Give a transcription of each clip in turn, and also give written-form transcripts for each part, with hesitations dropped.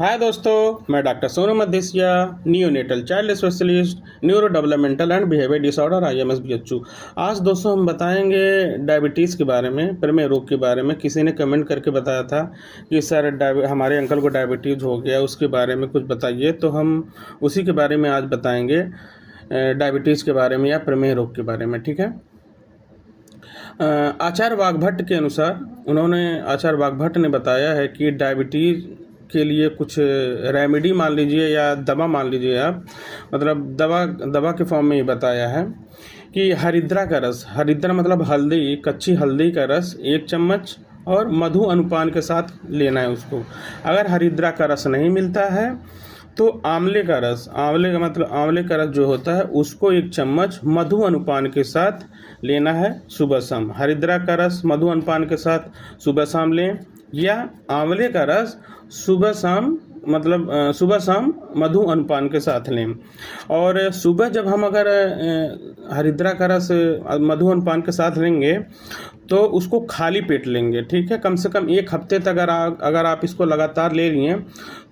हाय दोस्तों, मैं doctor Sonu Madhesiya, neonatal child specialist, neuro developmental and behaviour disorder IMS BHU। आज दोस्तों हम बताएंगे डायबिटीज़ के बारे में, प्रमेह रोग के बारे में। किसी ने कमेंट करके बताया था कि सर हमारे अंकल को डायबिटीज़ हो गया, उसके बारे में कुछ बताइए। तो हम उसी के बारे में आज बताएंगे, डायबिटीज़ के बारे में या प्रमेह रोग के बारे में। ठीक है। आचार्य वाघभट्ट के अनुसार आचार्य वाघभट्ट ने बताया है कि डायबिटीज़ के लिए कुछ रेमेडी मान लीजिए या दवा मान लीजिए आप, मतलब दवा के फॉर्म में ही बताया है कि हरिद्रा का रस, हरिद्रा मतलब हल्दी, कच्ची हल्दी का रस 1 चम्मच और मधु अनुपान के साथ लेना है उसको। अगर हरिद्रा का रस नहीं मिलता है तो आंवले का रस, आंवले का मतलब आंवले का रस जो होता है उसको 1 चम्मच मधु अनुपान के साथ लेना है सुबह शाम। हरिद्रा का रस मधु अनुपान के साथ सुबह शाम लें, या आंवले का रस सुबह शाम सुबह शाम मधु अनुपान के साथ लें। और सुबह जब हम अगर हरिद्रा का रस मधु अनुपान के साथ लेंगे तो उसको खाली पेट लेंगे। ठीक है। कम से कम 1 हफ्ते तक अगर आप इसको लगातार ले लिए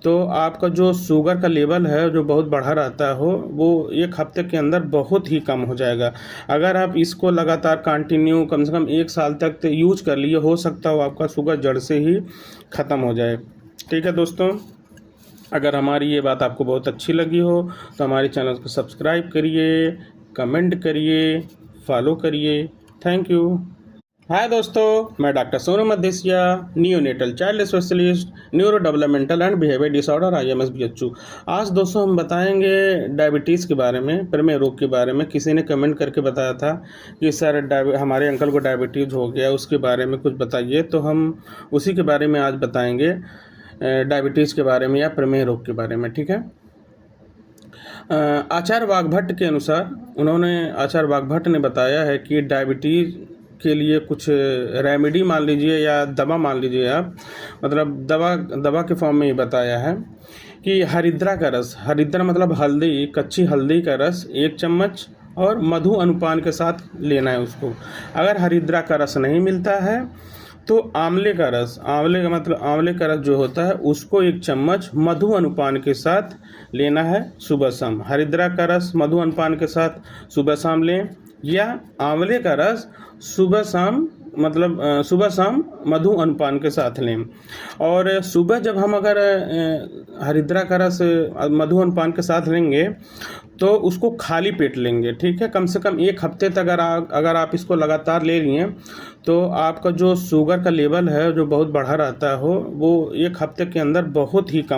तो आपका जो शुगर का लेवल है जो बहुत बढ़ा रहता हो वो 1 हफ्ते के अंदर बहुत ही कम हो जाएगा। अगर आप इसको लगातार कंटिन्यू कम से कम 1 साल तक यूज कर लिए, हो सकता हो आपका शुगर जड़ से ही ख़त्म हो जाए। ठीक है दोस्तों, अगर हमारी ये बात आपको बहुत अच्छी लगी हो तो हमारे चैनल को सब्सक्राइब करिए, कमेंट करिए, फॉलो करिए। Thank you. हाय दोस्तों, मैं doctor Sonu Madhesiya, neonatal child specialist, neuro developmental and behaviour disorder IMS BHU। आज दोस्तों हम बताएंगे डायबिटीज़ के बारे में, प्रमेह रोग के बारे में। किसी ने कमेंट करके बताया था कि सर हमारे अंकल को डायबिटीज़ हो गया, उसके बारे में कुछ बताइए। तो हम उसी के बारे में आज बताएंगे, डायबिटीज़ के बारे में या प्रमेह रोग के बारे में। ठीक है। आचार्य वाघभट्ट के अनुसार आचार्य वाघभट्ट ने बताया है कि डायबिटीज़ के लिए कुछ रेमेडी मान लीजिए या दवा मान लीजिए आप, मतलब दवा के फॉर्म में ही बताया है कि हरिद्रा का रस, हरिद्रा मतलब हल्दी, कच्ची हल्दी का रस 1 चम्मच और मधु अनुपान के साथ लेना है उसको। अगर हरिद्रा का रस नहीं मिलता है तो आंवले का रस, आंवले का मतलब आंवले का रस जो होता है उसको 1 चम्मच मधु अनुपान के साथ लेना है सुबह शाम। हरिद्रा का रस मधु अनुपान के साथ सुबह शाम लें, या आंवले का रस सुबह शाम मधु अनुपान के साथ लें। और सुबह जब हम अगर हरिद्रा का रस मधु अनुपान के साथ लेंगे तो उसको खाली पेट लेंगे। ठीक है। कम से कम 1 हफ्ते तक अगर आप इसको लगातार ले लिए तो आपका जो शुगर का लेवल है जो बहुत बढ़ा रहता हो वो 1 हफ्ते के अंदर बहुत ही कम